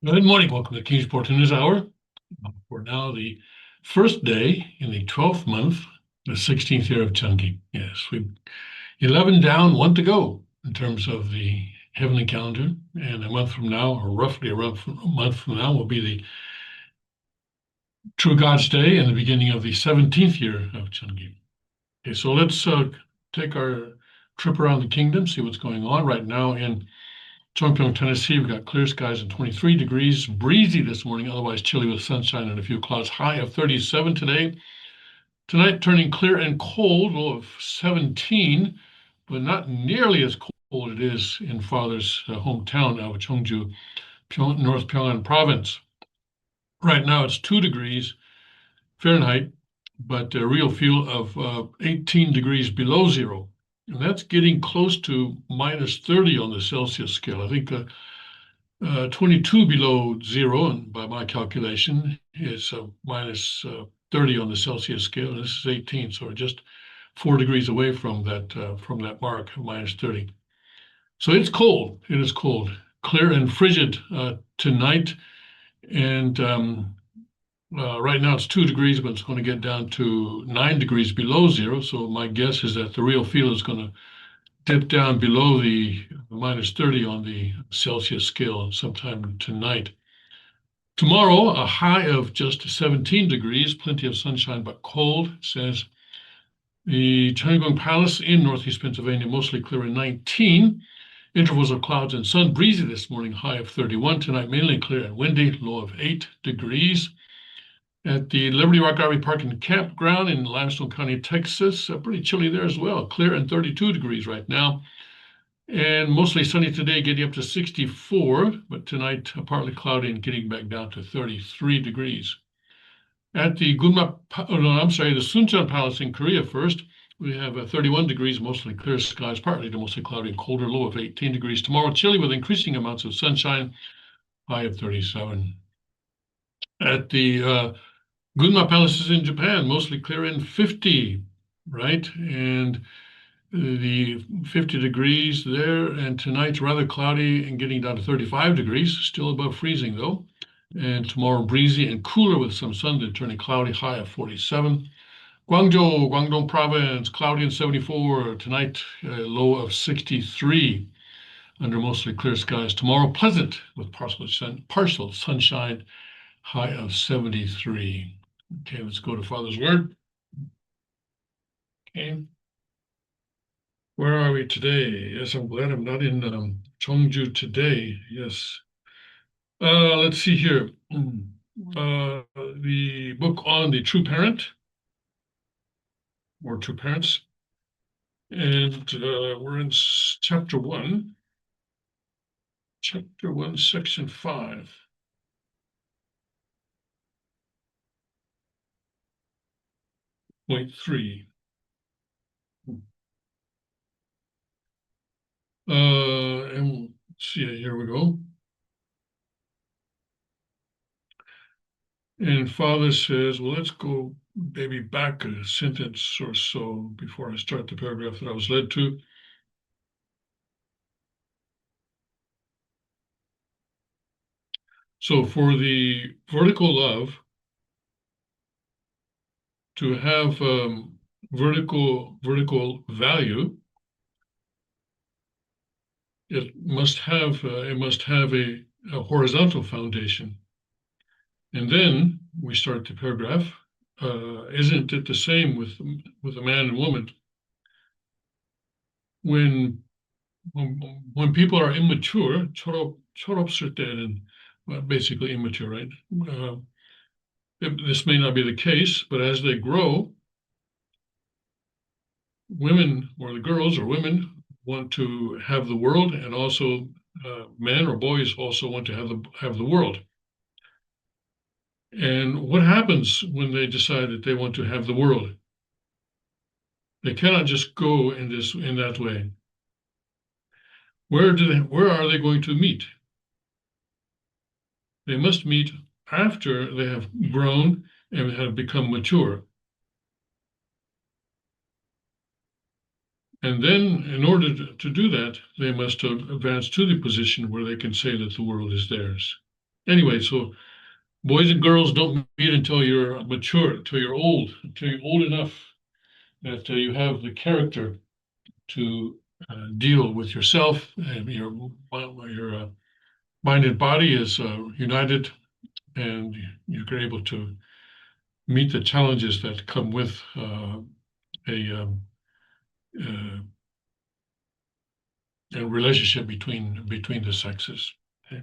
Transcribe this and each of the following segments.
Good morning. Welcome to Kingsport News Hour. We're now the first day in the 12th month, the 16th year of Chungi. Yes, we 11 down, one to go in terms of the heavenly calendar. And a month from now, or roughly a month from now, will be the True God's Day and the beginning of the 17th year of Chungi. Okay, so let's take our trip around the kingdom, see what's going on right now in Chongpyeong, Tennessee. We've got clear skies and 23 degrees, breezy this morning, otherwise chilly with sunshine and a few clouds. High of 37 today. Tonight turning clear and cold, low of 17, but not nearly as cold it is in father's hometown of Cheongju, North Pyongan province. Right now it's 2 degrees Fahrenheit, but a real feel of 18 degrees below zero. And that's getting close to minus 30 on the Celsius scale. I think 22 below zero, and by my calculation, is minus 30 on the Celsius scale. And this is 18, so we're just 4 degrees away from that mark of minus 30. So it's cold. It is cold, clear and frigid tonight. And right now it's 2 degrees, but it's going to get down to 9 degrees below zero. So my guess is that the real feel is going to dip down below the minus 30 on the Celsius scale sometime tonight. Tomorrow, a high of just 17 degrees, plenty of sunshine, but cold, says the Cheongpyeong Palace in northeast Pennsylvania, mostly clear at 19. Intervals of clouds and sun, breezy this morning, high of 31. Tonight, mainly clear and windy, low of 8 degrees. At the Liberty Rock RV Park and Campground in Limestone County, Texas, pretty chilly there as well, clear and 32 degrees right now. And mostly sunny today, getting up to 64, but tonight partly cloudy and getting back down to 33 degrees. At the the Suncheon Palace in Korea first, we have 31 degrees, mostly clear skies, partly to mostly cloudy and colder, low of 18 degrees. Tomorrow, chilly with increasing amounts of sunshine, high of 37. At the Gunma Palaces in Japan, mostly clear and 50, right? And the 50 degrees there, and tonight's rather cloudy and getting down to 35 degrees, still above freezing though. And tomorrow breezy and cooler with some sun, then turning cloudy, high of 47. Guangzhou, Guangdong province, cloudy and 74. Tonight, low of 63 under mostly clear skies. Tomorrow, pleasant with partial sunshine, high of 73. Okay, let's go to Father's Word. Okay. Where are we today? Yes, I'm glad I'm not in Cheongju today. Yes. Let's see here. The book on the true parent or true parents. And we're in chapter 1. Chapter 1, section 5. Point 3. And see, here we go. And Father says, well, let's go maybe back a sentence or so before I start the paragraph that I was led to. So for the vertical love to have vertical value, it must have a horizontal foundation. And then we start the paragraph. Isn't it the same with a man and woman? When people are immature, 철없을 때는, well, basically immature, right? This may not be the case, but as they grow, women or the girls or women want to have the world, and also men or boys also want to have the world. And what happens when they decide that they want to have the world? They cannot just go in that way. Where are they going to meet? They must meet after they have grown and have become mature. And then, in order to do that, they must advance to the position where they can say that the world is theirs. Anyway, so boys and girls don't meet until you're mature, until you're old, until you're old enough that you have the character to deal with yourself and your mind and body is united, and you're able to meet the challenges that come with uh, a relationship between the sexes. Okay.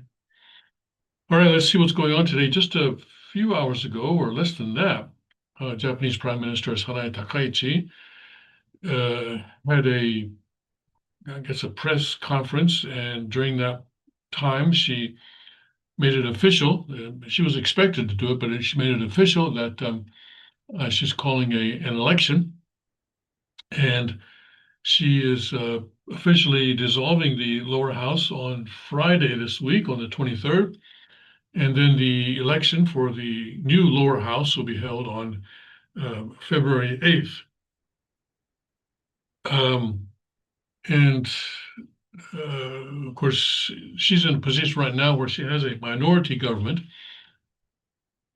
All right, let's see what's going on today. Just a few hours ago, or less than that, Japanese Prime Minister Sanae Takaichi had I guess, a press conference, and during that time, she made it official. She was expected to do it, but she made it official that she's calling an election, and she is officially dissolving the lower house on Friday this week, on the 23rd. And then the election for the new lower house will be held on February 8th. And of course, she's in a position right now where she has a minority government.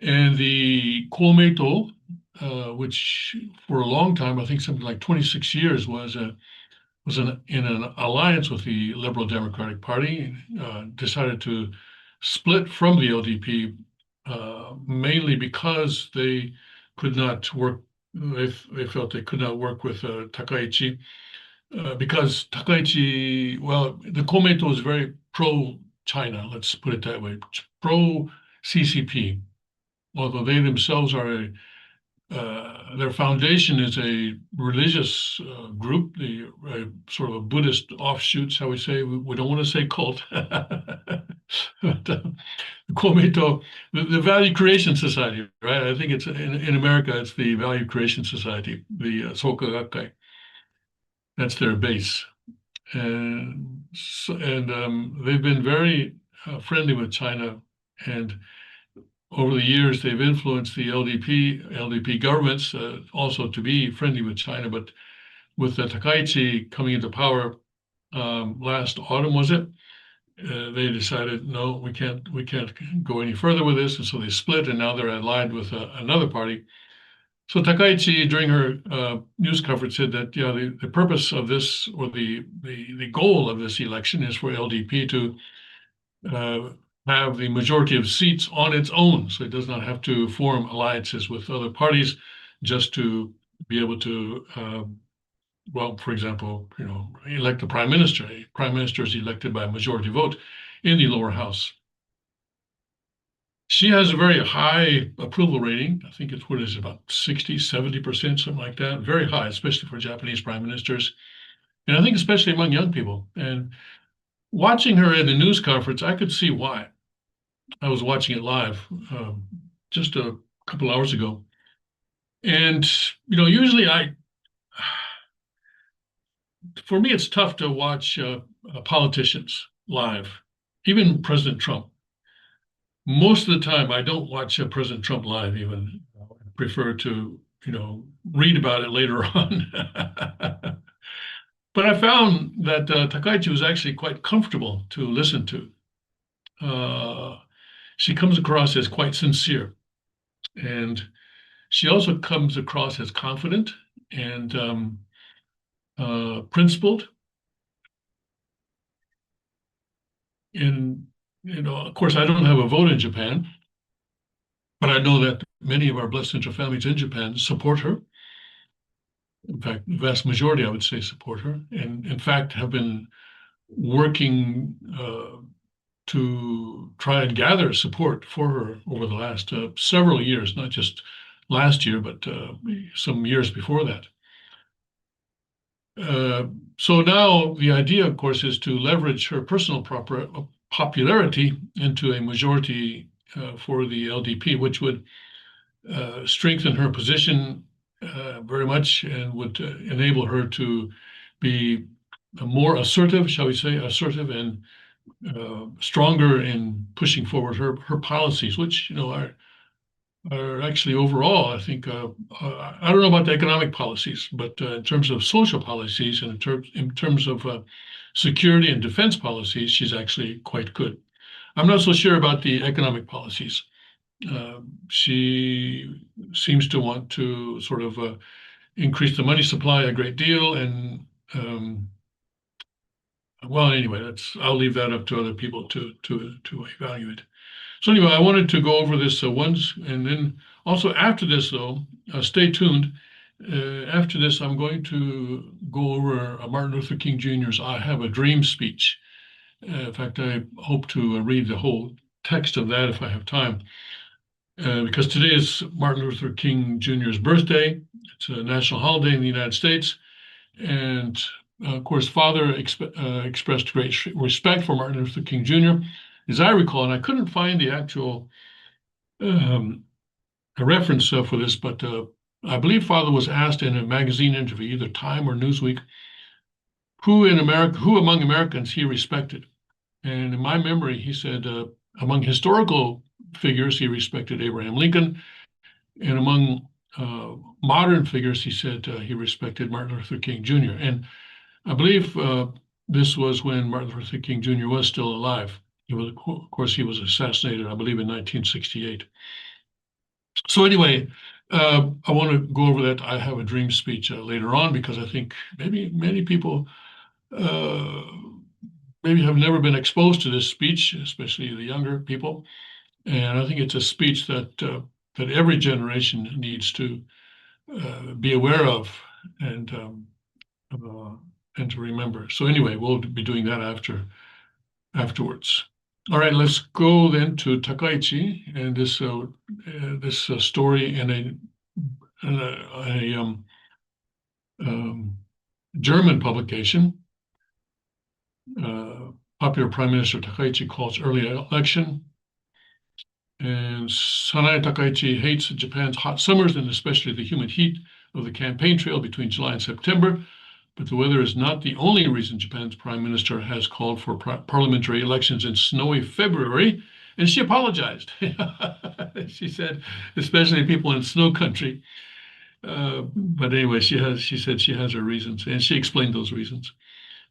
And the commemorate, which for a long time, I think something like 26 years, in an alliance with the Liberal Democratic Party, decided to split from the LDP, mainly because they could not work. They felt they could not work with Takaichi, because Takaichi, well, the Komeito is very pro-China, let's put it that way, pro-CCP, although they themselves are their foundation is a religious group, sort of a Buddhist offshoot, shall we say. We don't want to say cult. But, Komeito, the Value Creation Society, right? I think it's in America, it's the Value Creation Society, the Soka Gakkai. That's their base. And they've been very friendly with China, and over the years, they've influenced the LDP governments also to be friendly with China. But with Takaichi coming into power last autumn, was it? They decided, no, we can't go any further with this, and so they split, and now they're allied with another party. So Takaichi, during her news conference, said that the purpose of this, or the goal of this election, is for LDP to uh, have the majority of seats on its own, so it does not have to form alliances with other parties just to be able to, well, for example, elect a prime minister. A prime minister is elected by a majority vote in the lower house. She has a very high approval rating. I think it's, what is it, about 60, 70%, something like that. Very high, especially for Japanese prime ministers. And I think especially among young people. And watching her in the news conference, I could see why. I was watching it live just a couple hours ago. And, usually for me, it's tough to watch politicians live, even President Trump. Most of the time, I don't watch President Trump live even. I prefer to, read about it later on. But I found that Takaichi was actually quite comfortable to listen to. She comes across as quite sincere, and she also comes across as confident and principled. And, of course, I don't have a vote in Japan, but I know that many of our Blessed Angel families in Japan support her. In fact, the vast majority, I would say, support her, and in fact have been working to try and gather support for her over the last several years, not just last year, but some years before that. So now the idea, of course, is to leverage her personal popularity into a majority for the LDP, which would strengthen her position very much, and would enable her to be more assertive, shall we say, and stronger in pushing forward her policies, which are actually overall, I think, I don't know about the economic policies, but in terms of social policies and in terms of security and defense policies, she's actually quite good. I'm not so sure about the economic policies. She seems to want to sort of increase the money supply a great deal, and well, anyway, I'll leave that up to other people to evaluate. So anyway, I wanted to go over this once, and then also after this, though, stay tuned. After this, I'm going to go over Martin Luther King Jr.'s "I Have a Dream" speech. In fact, I hope to read the whole text of that if I have time, because today is Martin Luther King Jr.'s birthday. It's a national holiday in the United States, and of course, Father expressed great respect for Martin Luther King Jr., as I recall, and I couldn't find the actual a reference for this, but I believe Father was asked in a magazine interview, either Time or Newsweek, who among Americans he respected. And in my memory, he said among historical figures, he respected Abraham Lincoln, and among modern figures, he said he respected Martin Luther King Jr. And I believe this was when Martin Luther King Jr. was still alive. Of course, he was assassinated, I believe, in 1968. So anyway, I want to go over that "I Have a Dream" speech later on, because I think maybe many people uh, maybe have never been exposed to this speech, especially the younger people. And I think it's a speech that every generation needs to be aware of and uh, and to remember. So anyway, we'll be doing that afterwards. All right, let's go then to Takaichi and this story in a German publication. Popular Prime Minister Takaichi calls early election. And Sanae Takaichi hates Japan's hot summers and especially the humid heat of the campaign trail between July and September. But the weather is not the only reason Japan's prime minister has called for parliamentary elections in snowy February. And she apologized. She said, especially people in snow country. But anyway, she said she has her reasons, and she explained those reasons.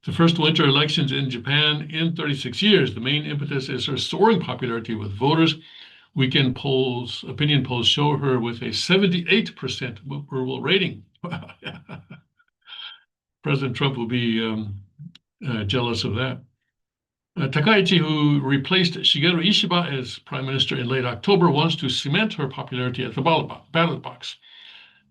The first winter elections in Japan in 36 years. The main impetus is her soaring popularity with voters. Weekend polls, opinion polls show her with a 78% approval rating. President Trump will be jealous of that. Takaichi, who replaced Shigeru Ishiba as prime minister in late October, wants to cement her popularity at the ballot box.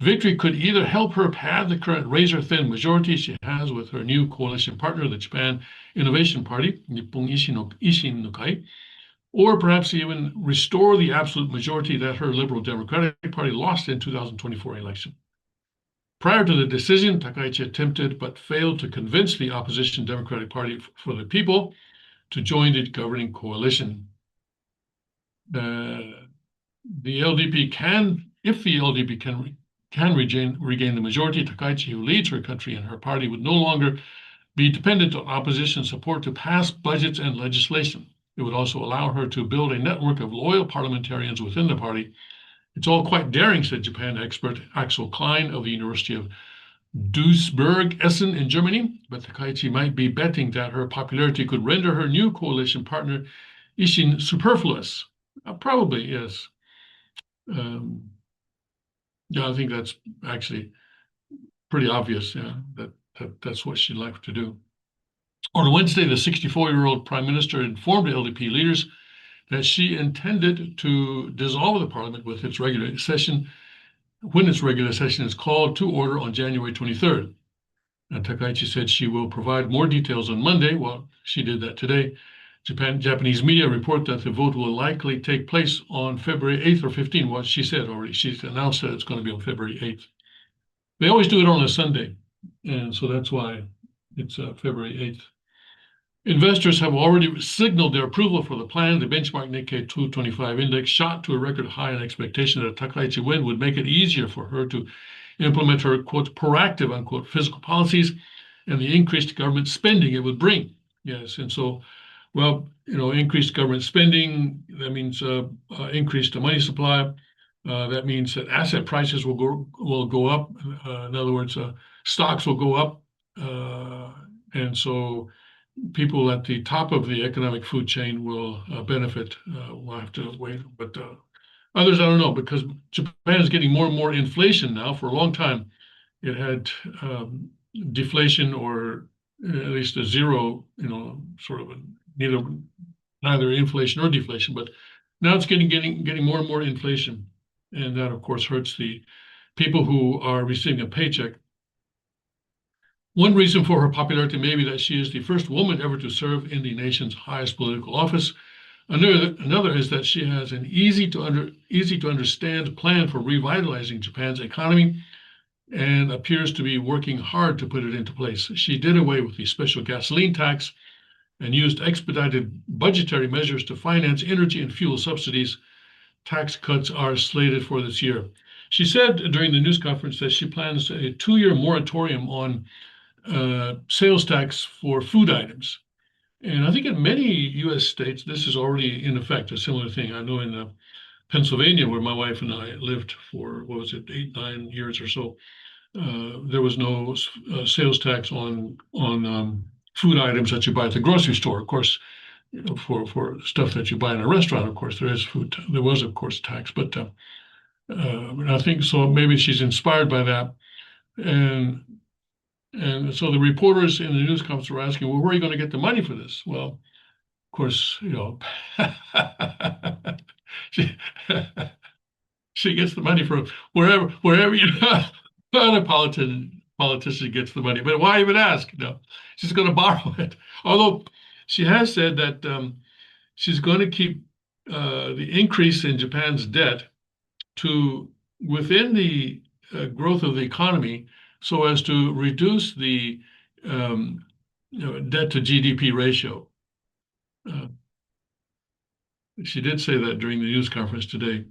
Victory could either help her pad the current razor-thin majority she has with her new coalition partner, the Japan Innovation Party, Nippon Ishin no Kai, or perhaps even restore the absolute majority that her Liberal Democratic Party lost in 2024 election. Prior to the decision, Takaichi attempted but failed to convince the opposition Democratic Party for the People to join the governing coalition. The LDP can, if the LDP can regain the majority, Takaichi, who leads her country and her party, would no longer be dependent on opposition support to pass budgets and legislation. It would also allow her to build a network of loyal parliamentarians within the party. It's all quite daring, said Japan expert Axel Klein of the University of Duisburg-Essen in Germany, but Takaichi might be betting that her popularity could render her new coalition partner Ishin superfluous. Probably, yes. Yeah, I think that's actually pretty obvious, yeah, that's what she'd like to do. On Wednesday, the 64-year-old prime minister informed LDP leaders that she intended to dissolve the parliament with its regular session when its regular session is called to order on January 23rd. And Takaichi said she will provide more details on Monday. Well, she did that today. Japanese media report that the vote will likely take place on February 8th or 15th. Well, she said already. She's announced that it's going to be on February 8th. They always do it on a Sunday, and so that's why it's February 8th. Investors have already signaled their approval for the plan. The benchmark Nikkei 225 index shot to a record high in expectation that a Takaichi win would make it easier for her to implement her, quote, proactive, unquote, fiscal policies and the increased government spending it would bring. Yes, and so, well, increased government spending, that means increased money supply. That means that asset prices will go up. In other words, stocks will go up. And so people at the top of the economic food chain will benefit. We'll have to wait, but others I don't know because Japan is getting more and more inflation now. For a long time, it had deflation or at least a zero, sort of neither inflation or deflation. But now it's getting more and more inflation, and that of course hurts the people who are receiving a paycheck. One reason for her popularity may be that she is the first woman ever to serve in the nation's highest political office. Another is that she has an easy to understand plan for revitalizing Japan's economy and appears to be working hard to put it into place. She did away with the special gasoline tax and used expedited budgetary measures to finance energy and fuel subsidies. Tax cuts are slated for this year. She said during the news conference that she plans a 2-year moratorium on sales tax for food items. And I think in many US states, this is already in effect, a similar thing. I know in Pennsylvania, where my wife and I lived for, what was it, 8, 9 years or so, there was no sales tax on food items that you buy at the grocery store. Of course, for stuff that you buy in a restaurant, of course, there was, of course, tax. But I think so. Maybe she's inspired by that, and so the reporters in the news conference were asking, well, where are you going to get the money for this? Well, of course, she, she gets the money from wherever other politician gets the money. But why even ask? No, she's going to borrow it. Although she has said that she's going to keep the increase in Japan's debt to within the growth of the economy so as to reduce the debt to GDP ratio. Uh, she did say that during the news conference today.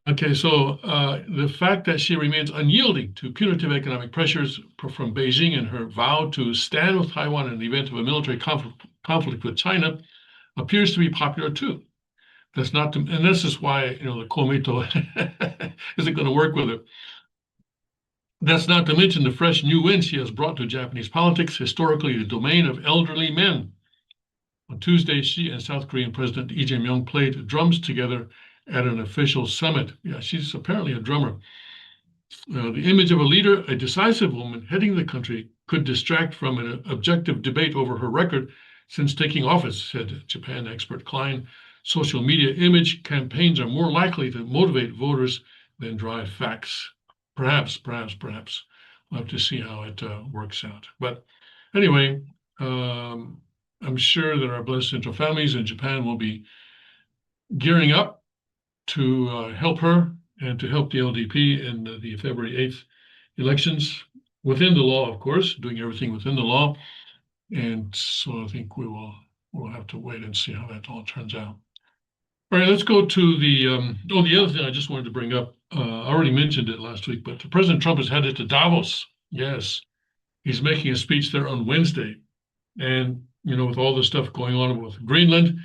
Okay, so the fact that she remains unyielding to punitive economic pressures from Beijing and her vow to stand with Taiwan in the event of a military conflict with China appears to be popular too. And this is why the commemorate isn't going to work with her. That's not to mention the fresh new wind she has brought to Japanese politics, historically the domain of elderly men. On Tuesday, she and South Korean President Lee Jae-myung played drums together at an official summit. Yeah, she's apparently a drummer. The image of a leader, a decisive woman heading the country, could distract from an objective debate over her record since taking office, said Japan expert Klein. Social media image campaigns are more likely to motivate voters than drive facts. Perhaps. We'll have to see how it works out. But anyway, I'm sure that our Blessed Central families in Japan will be gearing up to help her and to help the LDP in the February 8th elections within the law, of course, doing everything within the law. And so I think we'll have to wait and see how that all turns out. All right, let's go to the other thing I just wanted to bring up. I already mentioned it last week, but President Trump is headed to Davos. Yes, he's making a speech there on Wednesday. And, with all the stuff going on with Greenland,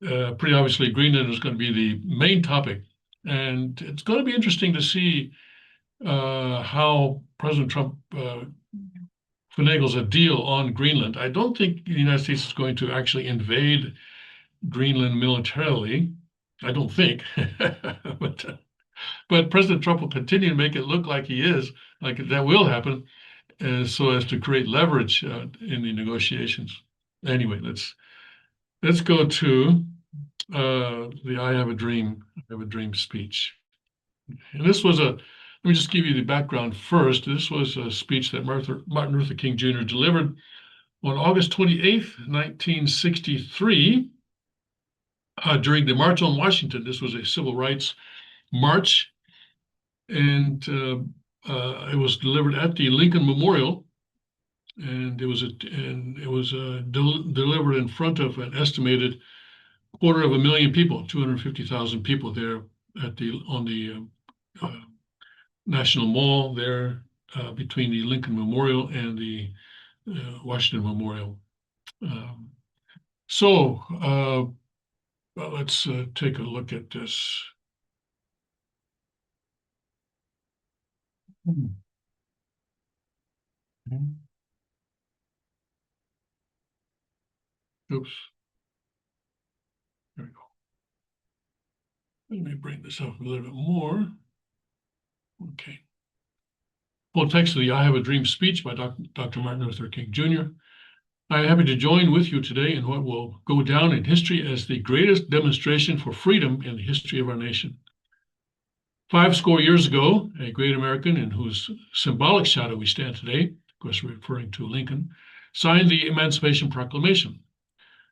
pretty obviously Greenland is going to be the main topic. And it's going to be interesting to see how President Trump finagles a deal on Greenland. I don't think the United States is going to actually invade Greenland militarily. I don't think. But President Trump will continue to make it look like he is, like that will happen, so as to create leverage in the negotiations. Anyway, let's go to the I Have a Dream speech. And let me just give you the background first. This was a speech that Martin Luther King Jr. delivered on August 28th, 1963, during the March on Washington. This was a civil rights march, and it was delivered at the Lincoln Memorial, and it was delivered in front of an estimated 250,000 people, 250,000 people there on the National Mall there between the Lincoln Memorial and the Washington Memorial. So let's take a look at this. Oops. There we go. Let me bring this up a little bit more. Okay. Full text of the I Have a Dream speech by Dr. Martin Luther King Jr. I am happy to join with you today in what will go down in history as the greatest demonstration for freedom in the history of our nation. 50 years ago, a great American in whose symbolic shadow we stand today, of course referring to Lincoln, signed the Emancipation Proclamation.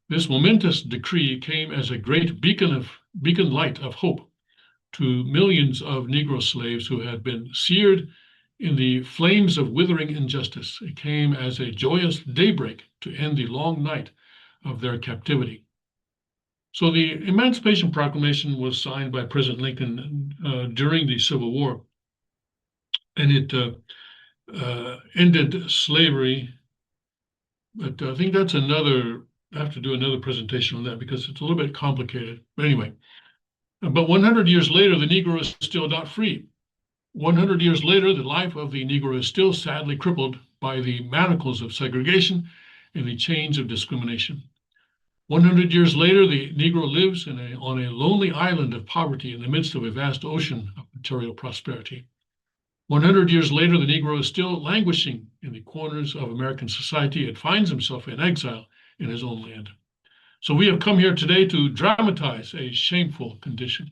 This momentous decree came as a great beacon light of hope to millions of Negro slaves who had been seared in the flames of withering injustice. It came as a joyous daybreak to end the long night of their captivity. So the Emancipation Proclamation was signed by President Lincoln during the Civil War, and it ended slavery. But I think that's I have to do another presentation on that because it's a little bit complicated. But anyway, but 100 years later, the Negro is still not free. 100 years later, the life of the Negro is still sadly crippled by the manacles of segregation and the chains of discrimination. 100 years later, the Negro lives on a lonely island of poverty in the midst of a vast ocean of material prosperity. 100 years later, the Negro is still languishing in the corners of American society and finds himself in exile in his own land. So we have come here today to dramatize a shameful condition.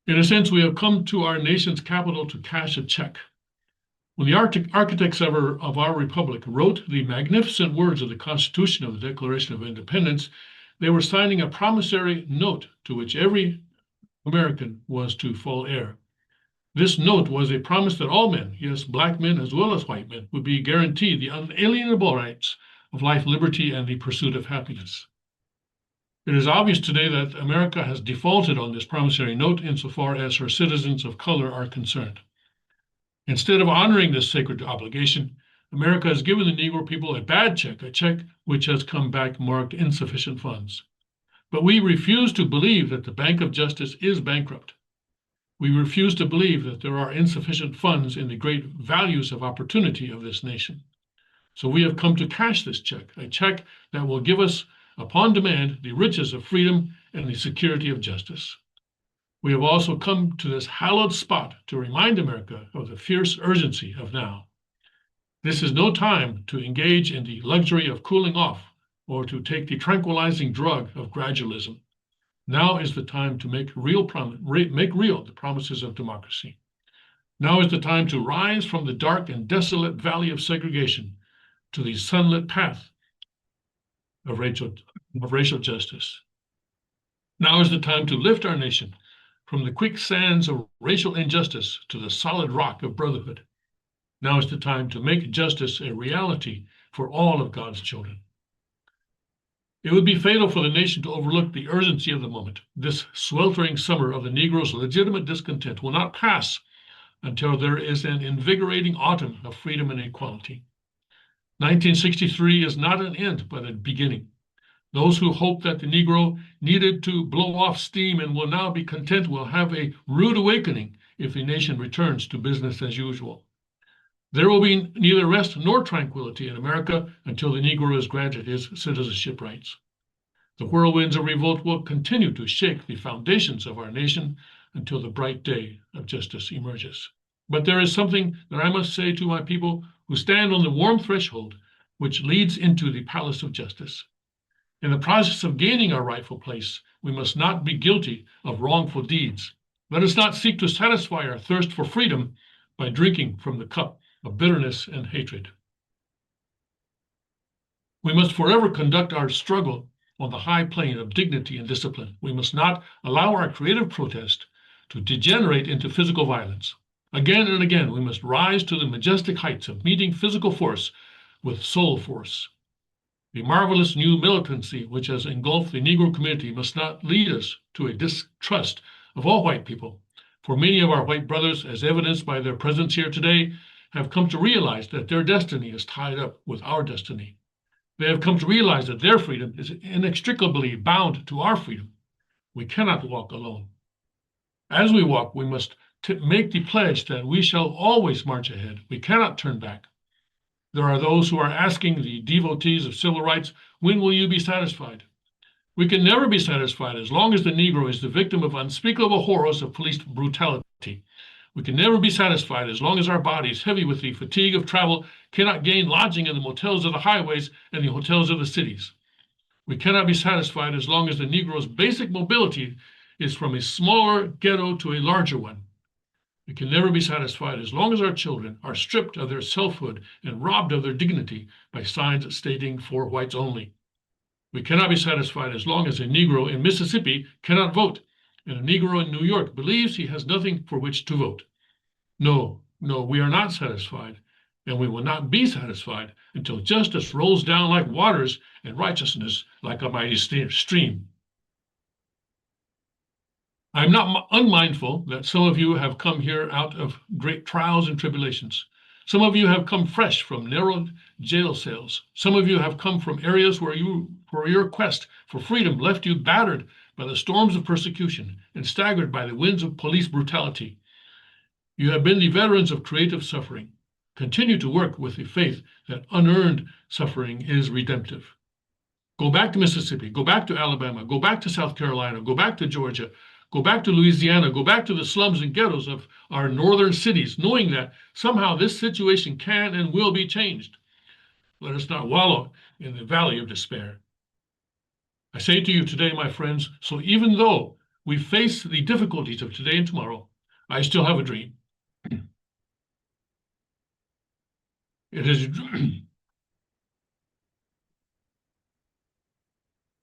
In a sense, we have come to our nation's capital to cash a check. When the architects of our republic wrote the magnificent words of the Constitution of the Declaration of Independence, they were signing a promissory note to which every American was to fall heir. This note was a promise that all men, yes, black men as well as white men, would be guaranteed the unalienable rights of life, liberty, and the pursuit of happiness. It is obvious today that America has defaulted on this promissory note insofar as her citizens of color are concerned. Instead of honoring this sacred obligation, America has given the Negro people a bad check, a check which has come back marked insufficient funds. But we refuse to believe that the Bank of Justice is bankrupt. We refuse to believe that there are insufficient funds in the great values of opportunity of this nation. So we have come to cash this check, a check that will give us, upon demand, the riches of freedom and the security of justice. We have also come to this hallowed spot to remind America of the fierce urgency of now. This is no time to engage in the luxury of cooling off or to take the tranquilizing drug of gradualism. Now is the time to make real the promises of democracy. Now is the time to rise from the dark and desolate valley of segregation to the sunlit path of racial justice. Now is the time to lift our nation from the quicksands of racial injustice to the solid rock of brotherhood. Now is the time to make justice a reality for all of God's children. It would be fatal for the nation to overlook the urgency of the moment. This sweltering summer of the Negro's legitimate discontent will not pass until there is an invigorating autumn of freedom and equality. 1963 is not an end, but a beginning. Those who hope that the Negro needed to blow off steam and will now be content will have a rude awakening if the nation returns to business as usual. There will be neither rest nor tranquility in America until the Negro is granted his citizenship rights. The whirlwinds of revolt will continue to shake the foundations of our nation until the bright day of justice emerges. But there is something that I must say to my people who stand on the warm threshold which leads into the palace of justice. In the process of gaining our rightful place, we must not be guilty of wrongful deeds. Let us not seek to satisfy our thirst for freedom by drinking from the cup of bitterness and hatred. We must forever conduct our struggle on the high plane of dignity and discipline. We must not allow our creative protest to degenerate into physical violence. Again and again, we must rise to the majestic heights of meeting physical force with soul force. The marvelous new militancy which has engulfed the Negro community must not lead us to a distrust of all white people, for many of our white brothers, as evidenced by their presence here today, have come to realize that their destiny is tied up with our destiny. They have come to realize that their freedom is inextricably bound to our freedom. We cannot walk alone. As we walk, we must make the pledge that we shall always march ahead. We cannot turn back. There are those who are asking the devotees of civil rights, When will you be satisfied? We can never be satisfied as long as the Negro is the victim of unspeakable horrors of police brutality. We can never be satisfied as long as our bodies, heavy with the fatigue of travel, cannot gain lodging in the motels of the highways and the hotels of the cities. We cannot be satisfied as long as the Negro's basic mobility is from a smaller ghetto to a larger one. We can never be satisfied as long as our children are stripped of their selfhood and robbed of their dignity by signs stating for whites only. We cannot be satisfied as long as a Negro in Mississippi cannot vote, and a Negro in New York believes he has nothing for which to vote. No, no, we are not satisfied, and we will not be satisfied until justice rolls down like waters and righteousness like a mighty stream. I'm not unmindful that some of you have come here out of great trials and tribulations. Some of you have come fresh from narrow jail cells. Some of you have come from areas where your quest for freedom left you battered by the storms of persecution and staggered by the winds of police brutality. You have been the veterans of creative suffering. Continue to work with the faith that unearned suffering is redemptive. Go back to Mississippi, go back to Alabama, go back to South Carolina, go back to Georgia, go back to Louisiana, go back to the slums and ghettos of our northern cities, knowing that somehow this situation can and will be changed. Let us not wallow in the valley of despair. I say to you today, my friends, so even though we face the difficulties of today and tomorrow, I still have a dream. It is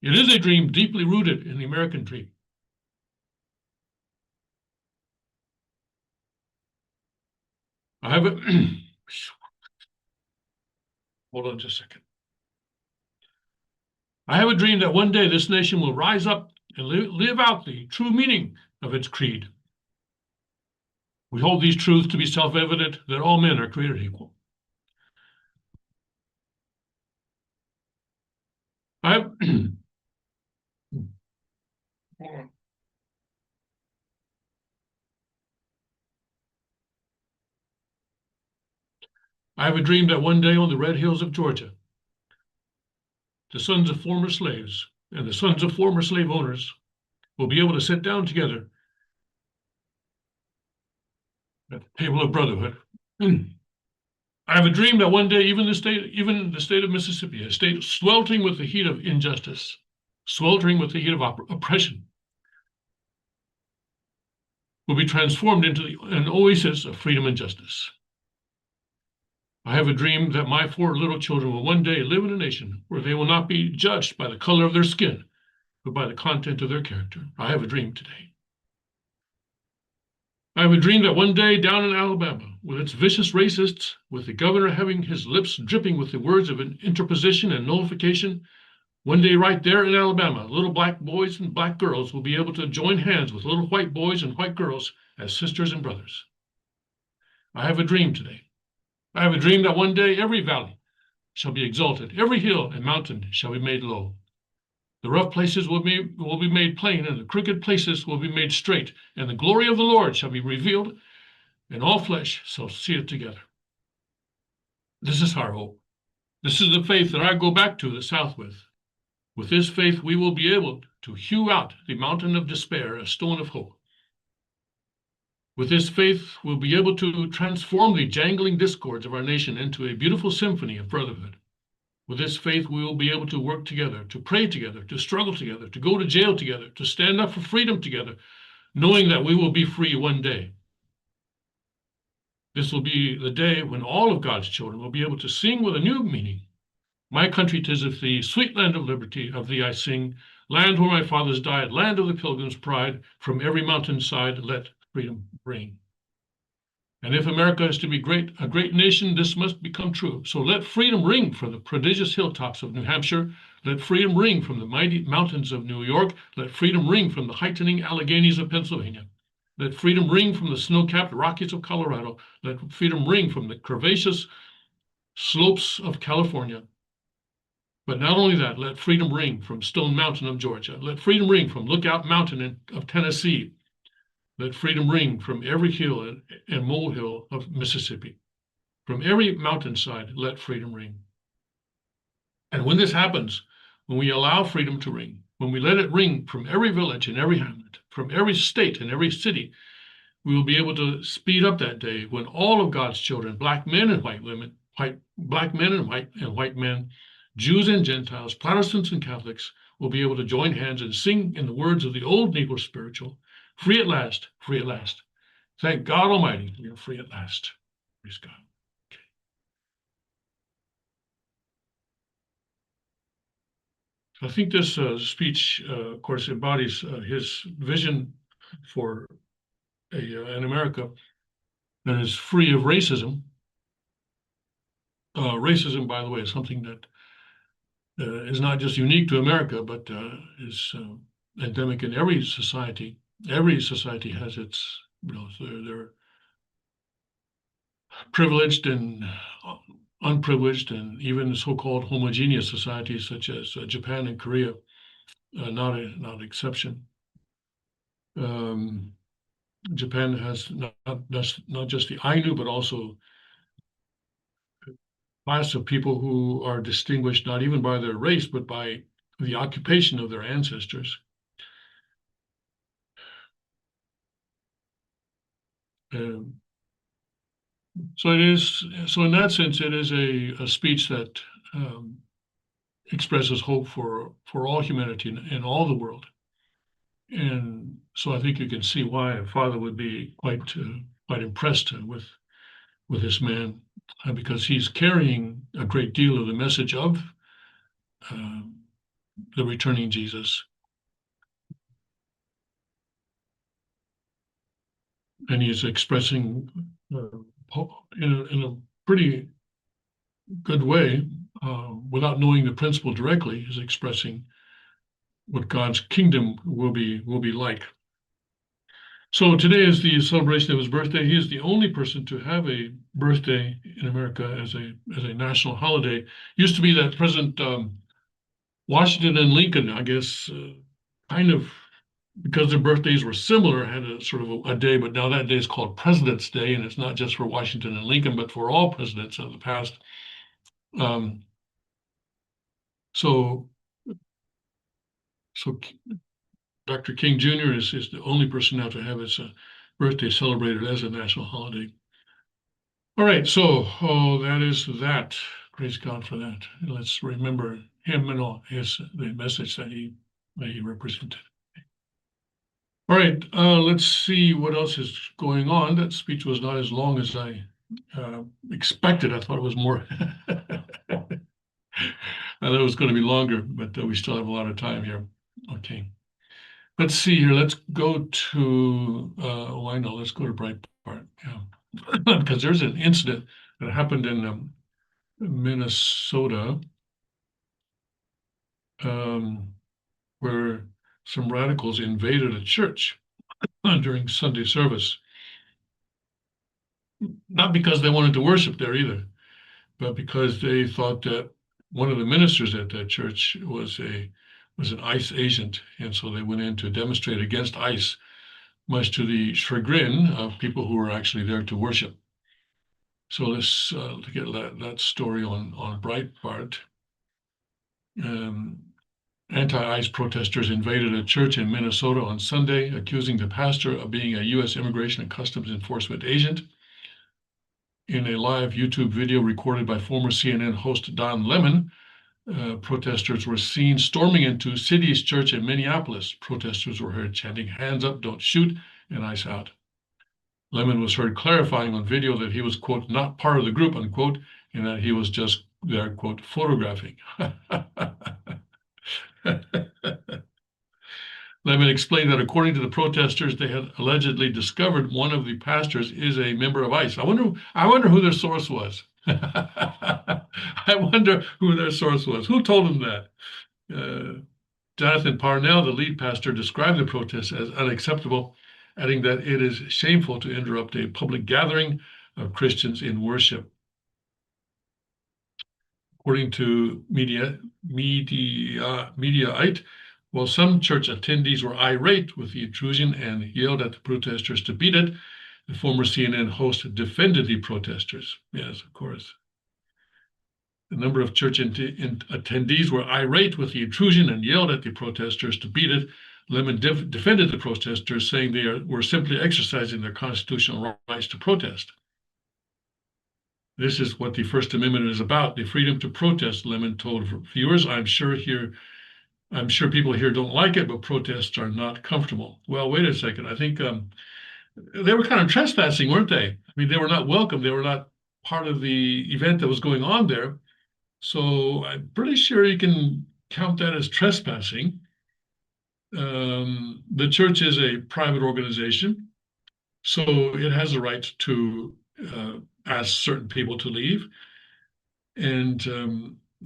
It is a dream deeply rooted in the American dream. I have a hold on just a second. I have a dream that one day this nation will rise up and live out the true meaning of its creed. We hold these truths to be self-evident that all men are created equal. I have hold on. I have a dream that one day on the red hills of Georgia, the sons of former slaves and the sons of former slave owners will be able to sit down together at the table of brotherhood. I have a dream that one day even the state of Mississippi, a state sweltering with the heat of injustice, sweltering with the heat of oppression, will be transformed into an oasis of freedom and justice. I have a dream that my 4 little children will one day live in a nation where they will not be judged by the color of their skin, but by the content of their character. I have a dream today. I have a dream that one day down in Alabama, with its vicious racists, with the governor having his lips dripping with the words of an interposition and nullification, one day right there in Alabama, little black boys and black girls will be able to join hands with little white boys and white girls as sisters and brothers. I have a dream today. I have a dream that one day every valley shall be exalted, every hill and mountain shall be made low. The rough places will be made plain, and the crooked places will be made straight, and the glory of the Lord shall be revealed, and all flesh shall see it together. This is our hope. This is the faith that I go back to the South with. With this faith, we will be able to hew out the mountain of despair a stone of hope. With this faith, we'll be able to transform the jangling discords of our nation into a beautiful symphony of brotherhood. With this faith, we will be able to work together, to pray together, to struggle together, to go to jail together, to stand up for freedom together, knowing that we will be free one day. This will be the day when all of God's children will be able to sing with a new meaning. My country 'tis of thee, sweet land of liberty, of thee I sing, land where my fathers died, land of the pilgrim's pride, from every mountainside let freedom ring. And if America is to be a great nation, this must become true. So let freedom ring from the prodigious hilltops of New Hampshire. Let freedom ring from the mighty mountains of New York. Let freedom ring from the heightening Alleghenies of Pennsylvania. Let freedom ring from the snow-capped Rockies of Colorado. Let freedom ring from the curvaceous slopes of California. But not only that, let freedom ring from Stone Mountain of Georgia. Let freedom ring from Lookout Mountain of Tennessee. Let freedom ring from every hill and molehill of Mississippi. From every mountainside, let freedom ring. And when this happens, when we allow freedom to ring, when we let it ring from every village and every hamlet, from every state and every city, we will be able to speed up that day when all of God's children, black men and white women, black men and white men, Jews and Gentiles, Protestants and Catholics, will be able to join hands and sing in the words of the old Negro spiritual, free at last, free at last. Thank God Almighty, we are free at last. Praise God. I think this speech, of course, embodies his vision for an America that is free of racism. Racism, by the way, is something that is not just unique to America, but is endemic in every society. Every society has its, they're privileged and unprivileged, and even so-called homogeneous societies such as Japan and Korea, not an exception. Japan has not just the Ainu, but also class of people who are distinguished not even by their race, but by the occupation of their ancestors. So it is. So in that sense, it is a speech that expresses hope for all humanity in all the world. And so I think you can see why a father would be quite impressed with this man, because he's carrying a great deal of the message of uh, the returning Jesus. And he's expressing in a pretty good way, without knowing the principle directly, is expressing what God's kingdom will be like. So today is the celebration of his birthday. He is the only person to have a birthday in America as a national holiday. Used to be that President Washington and Lincoln, I guess, kind of because their birthdays were similar, had a sort of a day, but now that day is called President's Day, and it's not just for Washington and Lincoln, but for all presidents of the past. Um, so, so Dr. King Jr. is the only person now to have his birthday celebrated as a national holiday. All right, so that is that. Praise God for that. And let's remember him and all the message that he represented. All right, let's see what else is going on. That speech was not as long as I expected. I thought it was more. I thought it was going to be longer, but we still have a lot of time here. Okay. Let's see here. Let's go to, I know, let's go to Breitbart. Yeah. Because there's an incident that happened in Minnesota where some radicals invaded a church during Sunday service. Not because they wanted to worship there either, but because they thought that one of the ministers at that church was an ICE agent, and so they went in to demonstrate against ICE, much to the chagrin of people who were actually there to worship. So let's get that story on Breitbart. Anti-ICE protesters invaded a church in Minnesota on Sunday, accusing the pastor of being a U.S. Immigration and Customs Enforcement agent. In a live YouTube video recorded by former CNN host Don Lemon, protesters were seen storming into City's church in Minneapolis. Protesters were heard chanting, "Hands up, don't shoot," and "ICE out." Lemon was heard clarifying on video that he was, quote, not part of the group, unquote, and that he was just there, quote, photographing. Lemon explained that according to the protesters, they had allegedly discovered one of the pastors is a member of ICE. I wonder who their source was. I wonder who their source was. Who told them that? Jonathan Parnell, the lead pastor, described the protests as unacceptable, adding that it is shameful to interrupt a public gathering of Christians in worship. According to Mediaite, while some church attendees were irate with the intrusion and yelled at the protesters to beat it, the former CNN host defended the protesters. Yes, of course. A number of church attendees were irate with the intrusion and yelled at the protesters to beat it. Lemon defended the protesters, saying they were simply exercising their constitutional rights to protest. This is what the First Amendment is about, the freedom to protest, Lemon told viewers. I'm sure people here don't like it, but protests are not comfortable. Well, wait a second. I think they were kind of trespassing, weren't they? I mean, they were not welcome. They were not part of the event that was going on there. So I'm pretty sure you can count that as trespassing. The church is a private organization, so it has a right to ask certain people to leave. And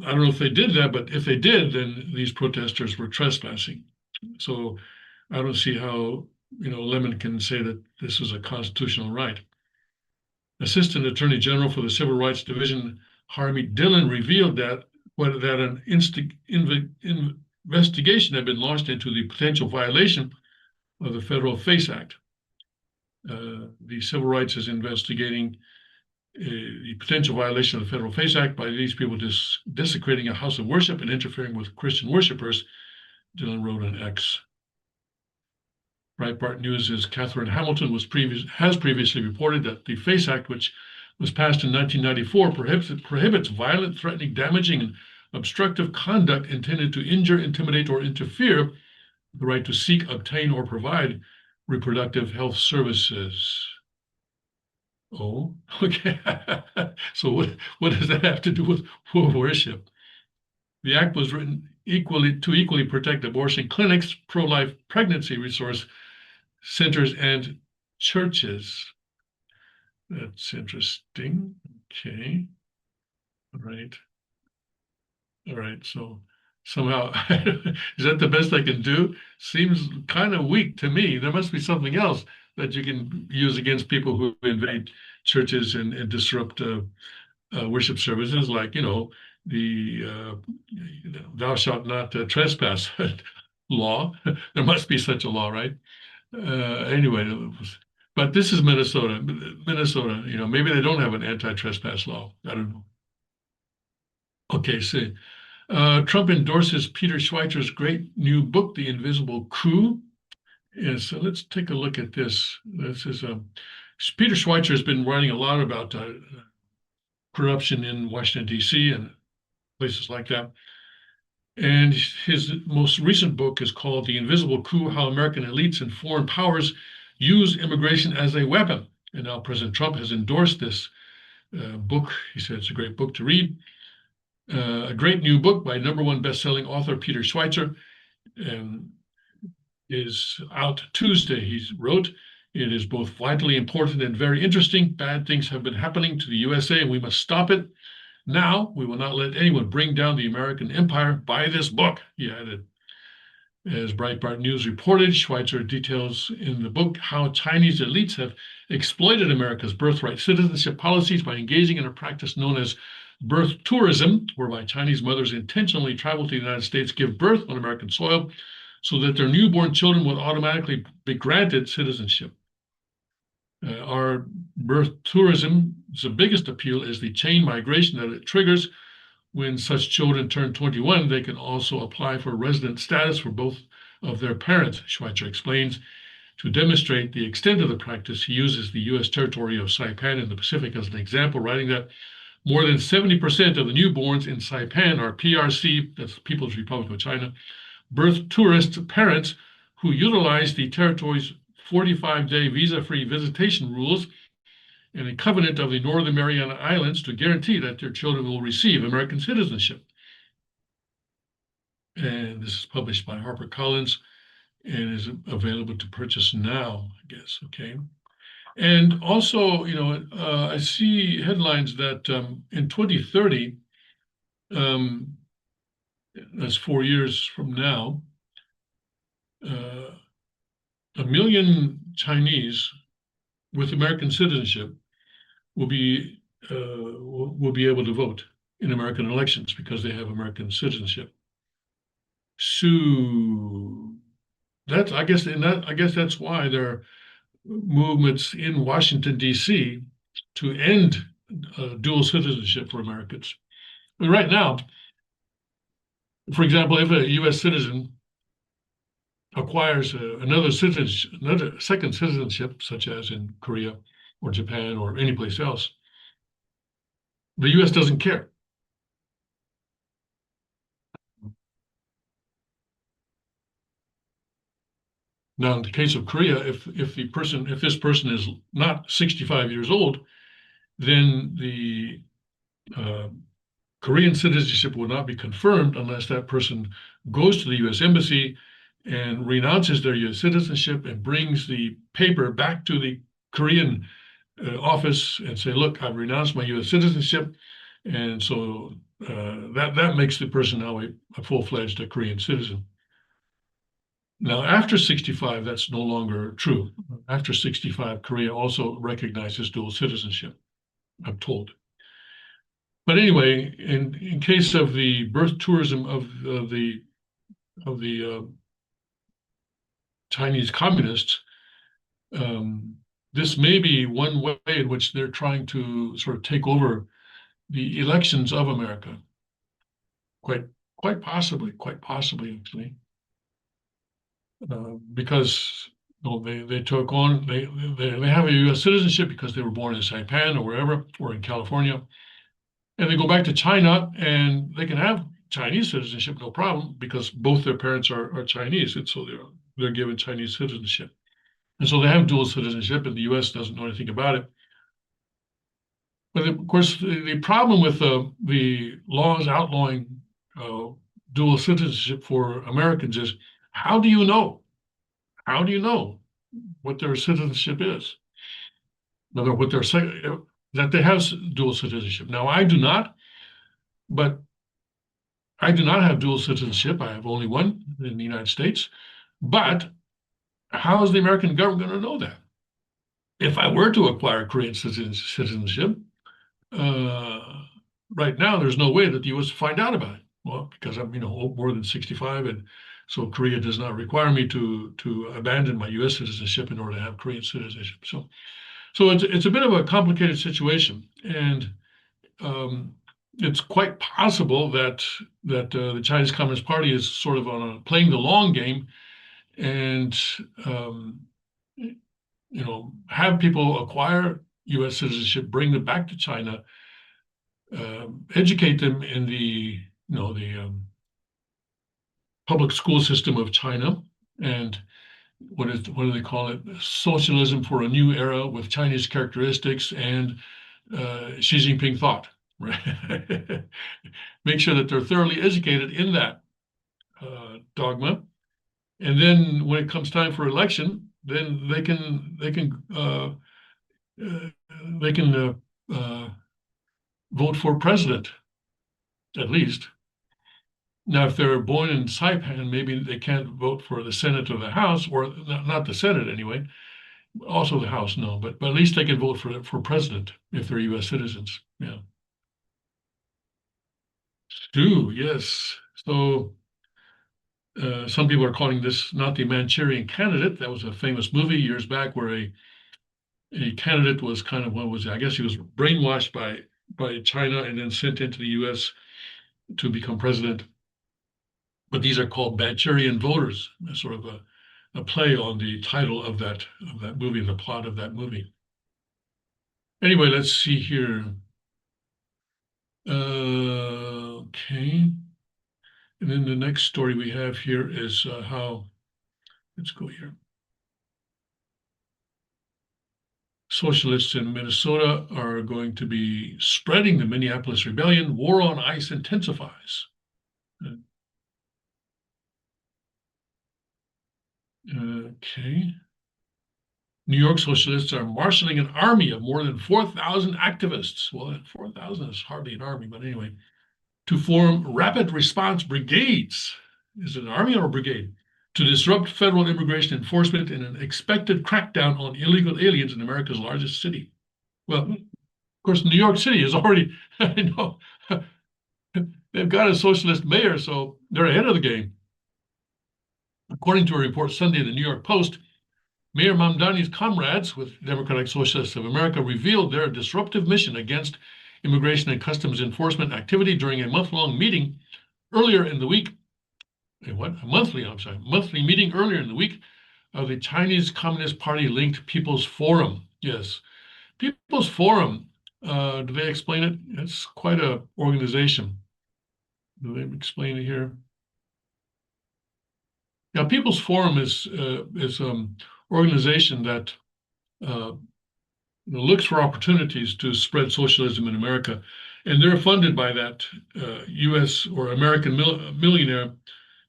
I don't know if they did that, but if they did, then these protesters were trespassing. So I don't see how, Lemon can say that this is a constitutional right. Assistant Attorney General for the Civil Rights Division, Harmeet Dillon, revealed that an investigation had been launched into the potential violation of the Federal FACE Act. The Civil Rights is investigating the potential violation of the Federal FACE Act by these people desecrating a house of worship and interfering with Christian worshipers, Dillon wrote on X. Breitbart News' Catherine Hamilton has previously reported that the FACE Act, which was passed in 1994, prohibits violent, threatening, damaging, and obstructive conduct intended to injure, intimidate, or interfere with the right to seek, obtain, or provide reproductive health services. Oh, okay. So what does that have to do with worship? The act was written to equally protect abortion clinics, pro-life pregnancy resource centers, and churches. That's interesting. Okay. All right. All right. So somehow, is that the best I can do? Seems kind of weak to me. There must be something else that you can use against people who invade churches and disrupt worship services, like, the thou shalt not trespass law. There must be such a law, right? Anyway, but this is Minnesota. Minnesota, maybe they don't have an anti-trespass law. I don't know. Okay, see. Trump endorses Peter Schweizer's great new book, The Invisible Coup. And so let's take a look at this. This is Peter Schweitzer has been writing a lot about corruption in Washington, D.C. and places like that. And his most recent book is called The Invisible Coup, How American Elites and Foreign Powers Use Immigration as a Weapon. And now President Trump has endorsed this book. He said it's a great book to read. A great new book by #1 best-selling author Peter Schweitzer is out Tuesday. He wrote, "It is both vitally important and very interesting. Bad things have been happening to the USA and we must stop it. Now, we will not let anyone bring down the American empire. Buy this book," he added. As Breitbart News reported, Schweitzer details in the book how Chinese elites have exploited America's birthright citizenship policies by engaging in a practice known as birth tourism, whereby Chinese mothers intentionally travel to the United States, give birth on American soil, so that their newborn children would automatically be granted citizenship. Our birth tourism's biggest appeal is the chain migration that it triggers. When such children turn 21, they can also apply for resident status for both of their parents, Schweitzer explains. To demonstrate the extent of the practice, he uses the U.S. territory of Saipan in the Pacific as an example, writing that more than 70% of the newborns in Saipan are PRC, that's the People's Republic of China, birth tourist parents who utilize the territory's 45-day visa-free visitation rules and a covenant of the Northern Mariana Islands to guarantee that their children will receive American citizenship. And this is published by HarperCollins and is available to purchase now, I guess, okay? And also, I see headlines that in 2030, that's 4 years from now, 1 million Chinese with American citizenship will be able to vote in American elections because they have American citizenship. So I guess that's why there are movements in Washington, D.C. to end dual citizenship for Americans. Right now, for example, if a U.S. citizen acquires another second citizenship, such as in Korea or Japan or any place else, the U.S. doesn't care. Now, in the case of Korea, if this person is not 65 years old, then the uh, Korean citizenship will not be confirmed unless that person goes to the U.S. Embassy and renounces their U.S. citizenship and brings the paper back to the Korean office and say, "Look, I've renounced my U.S. citizenship," and so that makes the person now a full-fledged Korean citizen. Now, after 65, that's no longer true. After 65, Korea also recognizes dual citizenship, I'm told. But anyway, in case of the birth tourism of the Chinese communists, um, this may be one way in which they're trying to sort of take over the elections of America. Quite quite possibly actually, because they took on they have a U.S. citizenship because they were born in Saipan or wherever or in California, and they go back to China and they can have Chinese citizenship no problem because both their parents are Chinese, and so they're given Chinese citizenship, and so they have dual citizenship, and the U.S. doesn't know anything about it. But of course, the problem with the laws outlawing uh, dual citizenship for Americans is how do you know? How do you know what their citizenship is? In other words, that they have dual citizenship. Now, I do not, but I do not have dual citizenship. I have only one in the United States. But how is the American government going to know that? If I were to acquire Korean citizenship, uh, right now, there's no way that the U.S. will find out about it. Well, because I'm, more than 65, and so Korea does not require me to abandon my U.S. citizenship in order to have Korean citizenship. So it's a bit of a complicated situation, and it's quite possible that the Chinese Communist Party is sort of playing the long game, and um, have people acquire U.S. citizenship, bring them back to China, educate them in the public school system of China, and what do they call it? Socialism for a new era with Chinese characteristics and Xi Jinping thought. Right? Make sure that they're thoroughly educated in that dogma, and then when it comes time for election, then uh, they can vote for president at least. Now, if they're born in Saipan, maybe they can't vote for the Senate or the House, or not the Senate anyway. Also the House, no, but at least they can vote for president if they're U.S. citizens. Yeah. True. Yes. So some people are calling this not the Manchurian Candidate. That was a famous movie years back where a candidate was kind of, what was it? I guess he was brainwashed by China and then sent into the U.S. to become president. But these are called Manchurian voters, sort of a play on the title of that movie, the plot of that movie. Anyway, let's see here. Okay. And then the next story we have here is let's go here. Socialists in Minnesota are going to be spreading the Minneapolis Rebellion. War on ICE intensifies. Okay. New York socialists are marshaling an army of more than 4,000 activists. Well, 4,000 is hardly an army, but anyway, to form rapid response brigades. Is it an army or a brigade? To disrupt federal immigration enforcement in an expected crackdown on illegal aliens in America's largest city. Well, of course, New York City is already, they've got a socialist mayor, so they're ahead of the game. According to a report Sunday in the New York Post, Mayor Mamdani's comrades with Democratic Socialists of America revealed their disruptive mission against immigration and customs enforcement activity during a month-long meeting earlier in the week. Monthly meeting earlier in the week of the Chinese Communist Party linked People's Forum. Yes, People's Forum. Do they explain it? It's quite a organization. Do they explain it here? Yeah, People's Forum is organization that looks for opportunities to spread socialism in America, and they're funded by that U.S. or American millionaire.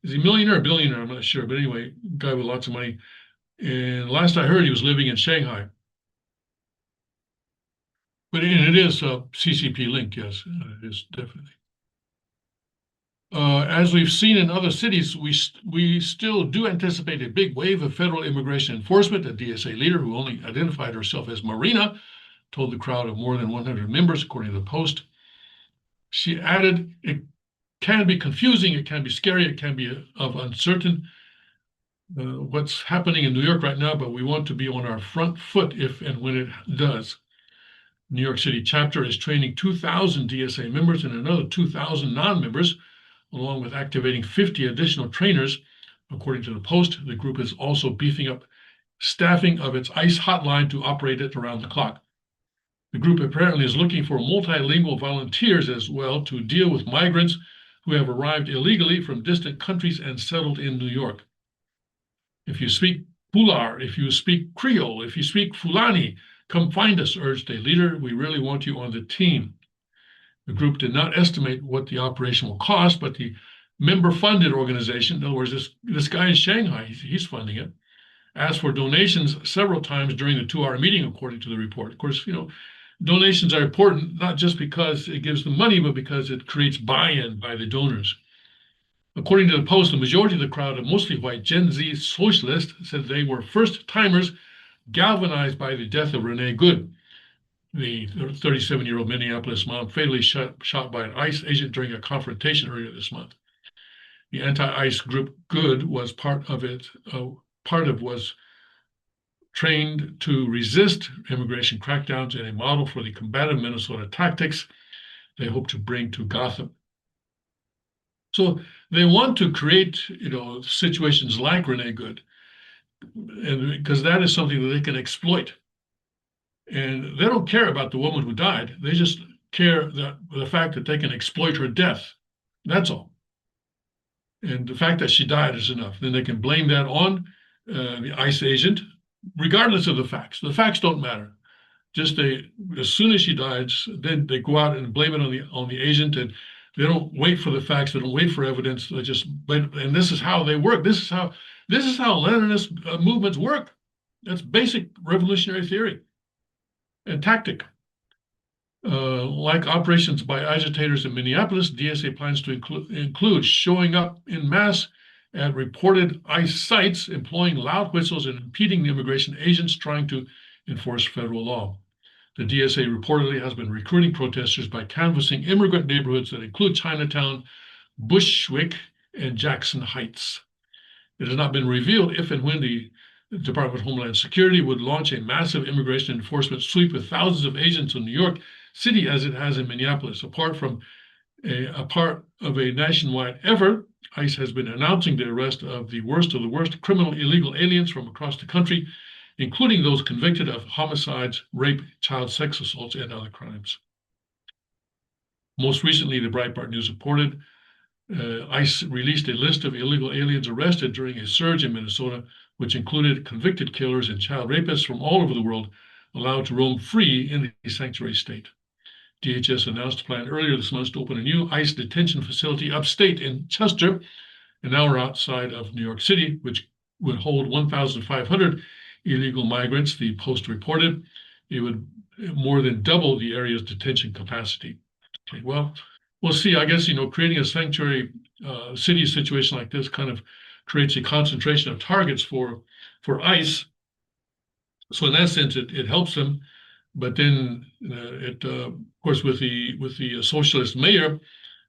Is he millionaire or billionaire? I'm not sure, but anyway, guy with lots of money. And last I heard, he was living in Shanghai. But it is a CCP link, yes, it is definitely. As we've seen in other cities, we still do anticipate a big wave of federal immigration enforcement. A DSA leader who only identified herself as Marina told the crowd of more than 100 members, according to the Post. She added, it can be confusing, it can be scary, it can be of uncertain what's happening in New York right now, but we want to be on our front foot if and when it does. New York City chapter is training 2,000 DSA members and another 2,000 non-members, along with activating 50 additional trainers. According to the Post, the group is also beefing up staffing of its ICE hotline to operate it around the clock. The group apparently is looking for multilingual volunteers as well to deal with migrants who have arrived illegally from distant countries and settled in New York. If you speak Pular, if you speak Creole, if you speak Fulani, come find us, urged a leader. We really want you on the team. The group did not estimate what the operation will cost, but the member-funded organization, in other words, this guy in Shanghai, he's funding it, asked for donations several times during the 2-hour meeting, according to the report. Of course, donations are important, not just because it gives them money, but because it creates buy-in by the donors. According to the Post, the majority of the crowd of mostly white Gen Z socialists said they were first-timers galvanized by the death of Renee Good, the 37-year-old Minneapolis mom fatally shot by an ICE agent during a confrontation earlier this month. The anti-ICE group Good was was trained to resist immigration crackdowns and a model for the combative Minnesota tactics they hope to bring to Gotham. So they want to create, situations like Renee Good, and because that is something that they can exploit. And they don't care about the woman who died. They just care that the fact that they can exploit her death. That's all. And the fact that she died is enough. Then they can blame that on the ICE agent, regardless of the facts. The facts don't matter. Just as soon as she dies, then they go out and blame it on the agent, and they don't wait for the facts. They don't wait for evidence. They just blame. And this is how they work. This is how Leninist movements work. That's basic revolutionary theory and tactic. Like operations by agitators in Minneapolis, DSA plans to include showing up in mass at reported ICE sites, employing loud whistles and impeding the immigration agents trying to enforce federal law. The DSA reportedly has been recruiting protesters by canvassing immigrant neighborhoods that include Chinatown, Bushwick, and Jackson Heights. It has not been revealed if and when the Department of Homeland Security would launch a massive immigration enforcement sweep with thousands of agents in New York City, as it has in Minneapolis. Apart of a nationwide effort, ICE has been announcing the arrest of the worst criminal illegal aliens from across the country, including those convicted of homicides, rape, child sex assaults, and other crimes. Most recently, the Breitbart News reported ICE released a list of illegal aliens arrested during a surge in Minnesota, which included convicted killers and child rapists from all over the world allowed to roam free in the sanctuary state. DHS announced a plan earlier this month to open a new ICE detention facility upstate in Chester, an hour outside of New York City, which would hold 1,500 illegal migrants, the Post reported. It would more than double the area's detention capacity. Okay, well, we'll see. I guess, creating a sanctuary city situation like this kind of creates a concentration of targets for ICE. So in that sense, it helps them. But then, of course, with the socialist mayor,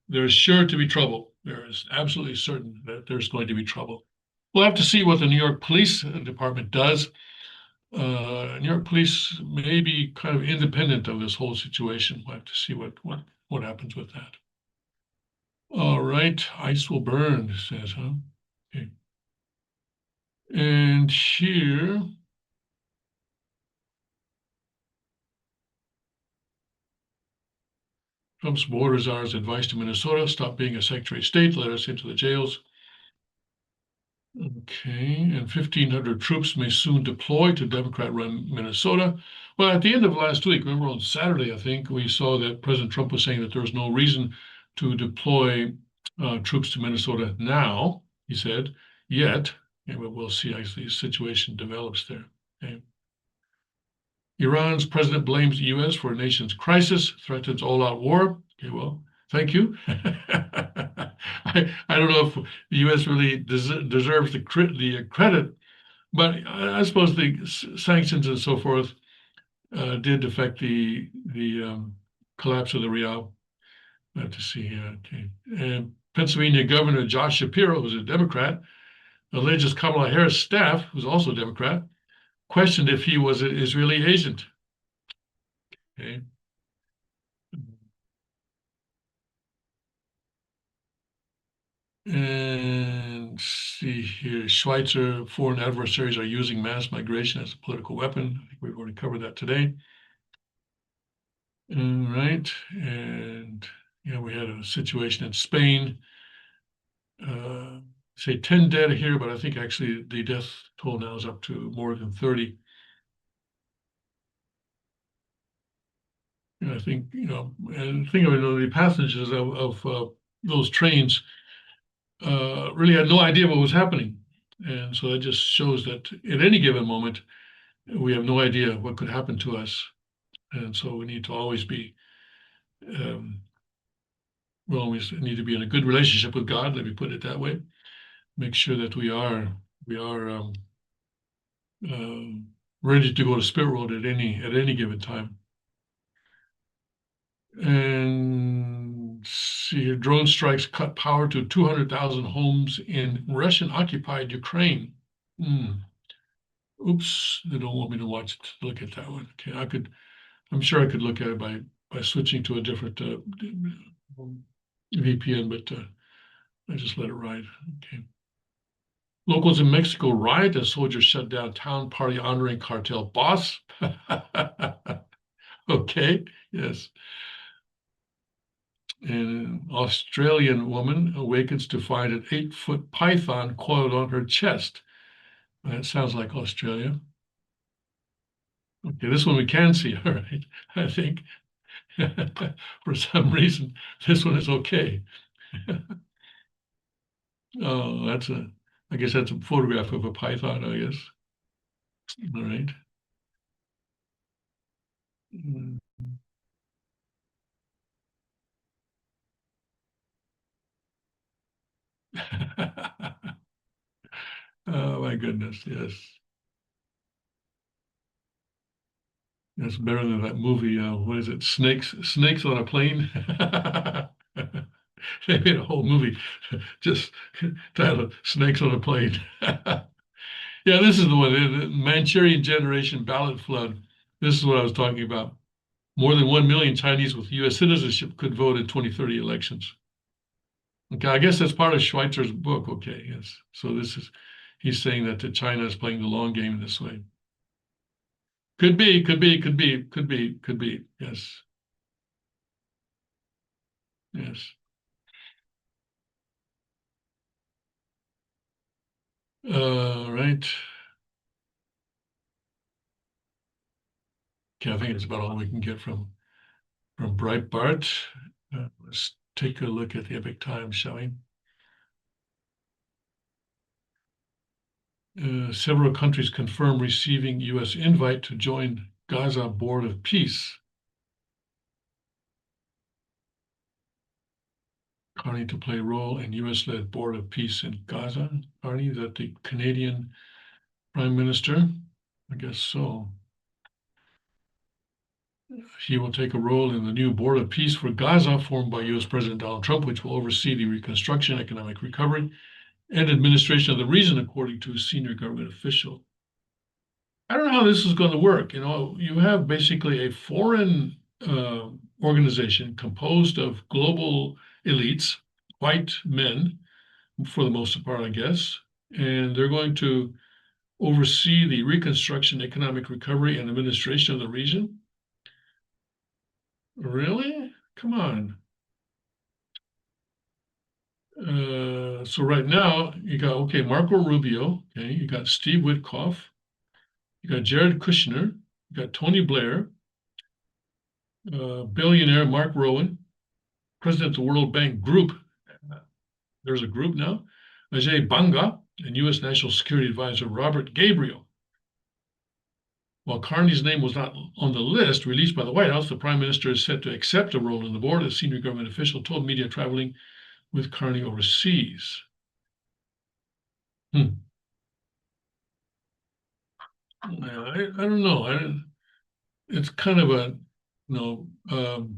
there's sure to be trouble. There is absolutely certain that there's going to be trouble. We'll have to see what the New York Police Department does. New York police may be kind of independent of this whole situation. We'll have to see what happens with that. All right, ice will burn, it says, huh? Okay. And here, Trump's border czar's advice to Minnesota: stop being a Secretary of State, let us into the jails. Okay, and 1,500 troops may soon deploy to Democrat-run Minnesota. Well, at the end of last week, remember on Saturday, I think, we saw that President Trump was saying that there was no reason to deploy troops to Minnesota now, he said, yet. And we'll see as the situation develops there. Okay. Iran's president blames the U.S. for a nation's crisis, threatens all-out war. Okay, well, thank you. I don't know if the U.S. really deserves the credit, but I suppose the sanctions and so forth did affect the collapse of the real. I have to see here. Okay. And Pennsylvania Governor Josh Shapiro, who's a Democrat, alleges Kamala Harris' staff, who's also a Democrat, questioned if he was an Israeli agent. Okay. And see here, Schweitzer foreign adversaries are using mass migration as a political weapon. I think we've already covered that today. All right, and we had a situation in Spain. Say 10 dead here, but I think actually the death toll now is up to more than 30. And I think, and think of it, the passengers of those trains really had no idea what was happening. And so that just shows that at any given moment, we have no idea what could happen to us. And so we need to always be, we always need to be in a good relationship with God, let me put it that way. Make sure that we are ready to go to spirit world at any given time. And see here, drone strikes cut power to 200,000 homes in Russian-occupied Ukraine. Oops, they don't want me to look at that one. Okay, I'm sure I could look at it by switching to a different VPN, but I just let it ride. Okay. Locals in Mexico riot as soldiers shut down town party honoring cartel boss. Okay, yes. An Australian woman awakens to find an 8-foot python coiled on her chest. That sounds like Australia. Okay, this one we can see, all right, I think. For some reason, this one is okay. Oh, I guess that's a photograph of a python, I guess. All right. Mm. Oh my goodness, yes. That's better than that movie. What is it? Snakes on a Plane. They made a whole movie just titled "Snakes on a Plane." Yeah, this is the one. The Manchurian Generation ballot flood. This is what I was talking about. More than 1 million Chinese with U.S. citizenship could vote in 2030 elections. Okay, I guess that's part of Schweitzer's book. Okay, yes. So he's saying that China is playing the long game in this way. Could be, could be, could be, could be, could be. Yes. Yes. Right. Okay, I think it's about all we can get from Breitbart. Let's take a look at the Epic Times, shall we? Several countries confirm receiving U.S. invite to join Gaza Board of Peace. Carney to play a role in U.S.-led Board of Peace in Gaza. Carney, is that the Canadian Prime Minister? I guess so. He will take a role in the new Board of Peace for Gaza formed by U.S. President Donald Trump, which will oversee the reconstruction, economic recovery, and administration of the region, according to a senior government official. I don't know how this is going to work. You know, you have basically a foreign organization composed of global elites, white men for the most part, I guess, and they're going to oversee the reconstruction, economic recovery, and administration of the region. Really? Come on. So right now you got okay, Marco Rubio, okay, you got Steve Witkoff, you got Jared Kushner, you got Tony Blair, billionaire Mark Rowan, president of the World Bank Group. There's a group now. Ajay Banga and U.S. National Security Advisor Robert Gabriel. While Carney's name was not on the list released by the White House, the prime minister is set to accept a role on the board. A senior government official told media traveling with Carney overseas. Hmm. I don't know. It's kind of a, you know,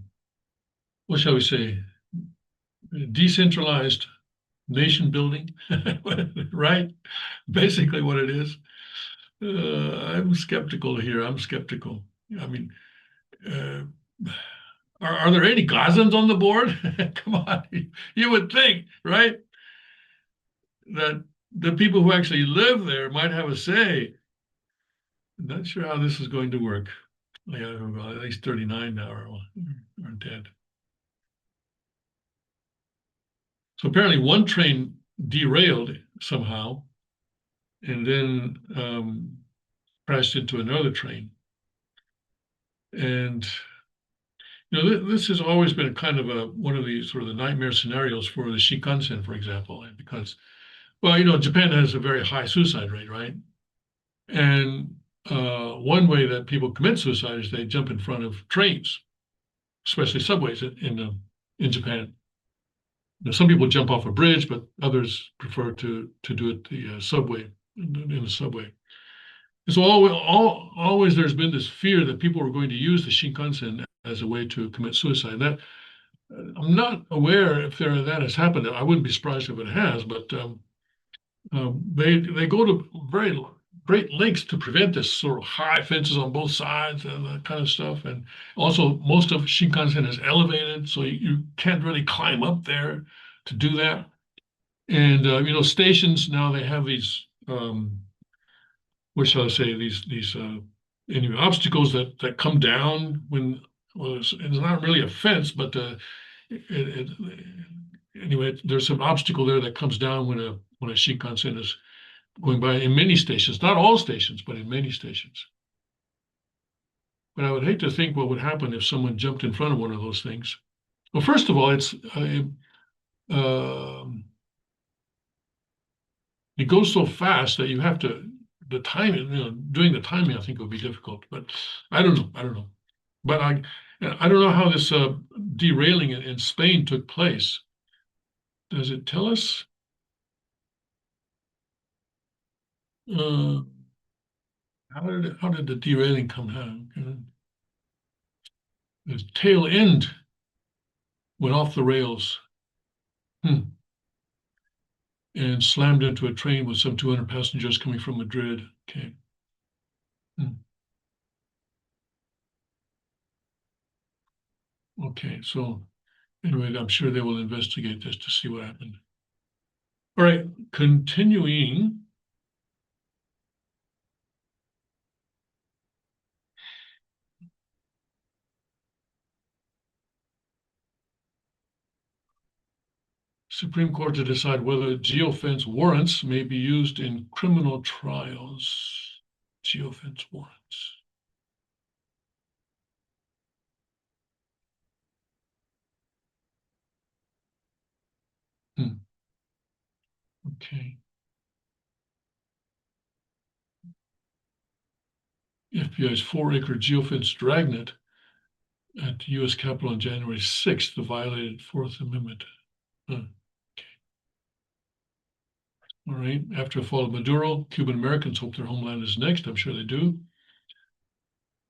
what shall we say, decentralized nation building, right? Basically, what it is. I'm skeptical here. I'm skeptical. I mean, uh, are there any Gazans on the board? Come on, you would think, right, that the people who actually live there might have a say. I'm not sure how this is going to work. Yeah, well, at least 39 now are dead. So apparently one train derailed somehow and then crashed into another train. And you know, this has always been kind of one of the sort of the nightmare scenarios for the Shinkansen, for example, because, well, you know, Japan has a very high suicide rate, right? And one way that people commit suicide is they jump in front of trains, especially subways in Japan. Now, some people jump off a bridge, but others prefer to do it the subway in the subway. And so always there's been this fear that people were going to use the Shinkansen as a way to commit suicide. That I'm not aware if that has happened. I wouldn't be surprised if it has, but they go to very great lengths to prevent this sort of high fences on both sides and that kind of stuff. And also, most of Shinkansen is elevated, so you can't really climb up there to do that. And you know, stations now they have these what shall I say these anyway obstacles that come down when well, it's not really a fence, but anyway, there's some obstacle there that comes down when a Shinkansen is going by in many stations, not all stations, but in many stations. But I would hate to think what would happen if someone jumped in front of one of those things. Well, first of all, um, it goes so fast that you have to the timing. You know, doing the timing I think would be difficult. But I don't know. I don't know. But I don't know how this derailing in Spain took place. Does it tell us? Uh, how did the derailing come down? The tail end went off the rails and slammed into a train with some 200 passengers coming from Madrid. Okay. Hmm. Okay, so anyway, I'm sure they will investigate this to see what happened. All right, continuing. Supreme Court to decide whether geofence warrants may be used in criminal trials. Geofence warrants. Hmm. Okay. FBI's 4-acre geofence dragnet at the U.S. Capitol on January 6th violated Fourth Amendment. Huh. All right. After the fall of Maduro, Cuban Americans hope their homeland is next. I'm sure they do.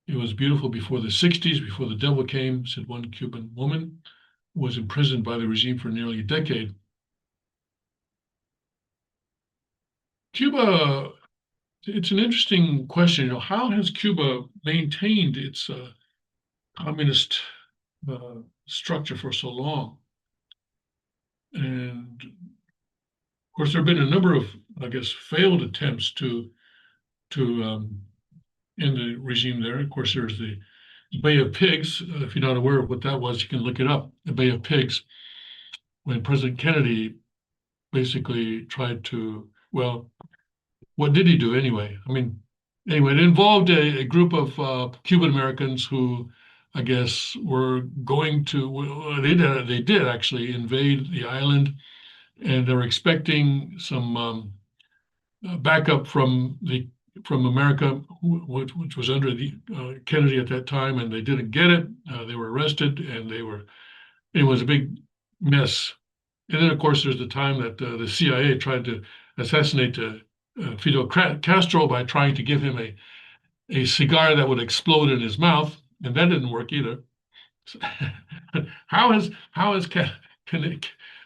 It was beautiful before the 60s, before the devil came, said one Cuban woman, who was imprisoned by the regime for nearly a decade. Cuba It's an interesting question. How has Cuba maintained its communist uh, structure for so long? And of course, there have been a number of, I guess, failed attempts to end the regime there. Of course, there's the Bay of Pigs. If you're not aware of what that was, you can look it up. The Bay of Pigs, when President Kennedy basically tried to, well, what did he do anyway? I mean, anyway, it involved a group of Cuban Americans who, I guess, were going to, well, they did actually invade the island, and they were expecting some backup from America, which was under the Kennedy at that time, and they didn't get it. They were arrested, and it was a big mess. And then, of course, there's the time that the CIA tried to assassinate Fidel Castro by trying to give him a cigar that would explode in his mouth, and that didn't work either. How has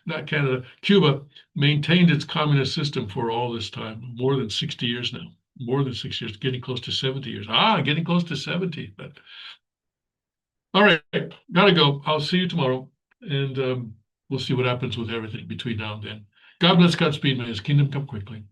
not Canada, Cuba maintained its communist system for all this time? More than 60 years now. More than 6 years, getting close to 70 years. Getting close to 70. But all right, gotta go. I'll see you tomorrow, and we'll see what happens with everything between now and then. God bless, Godspeed, may His kingdom come quickly.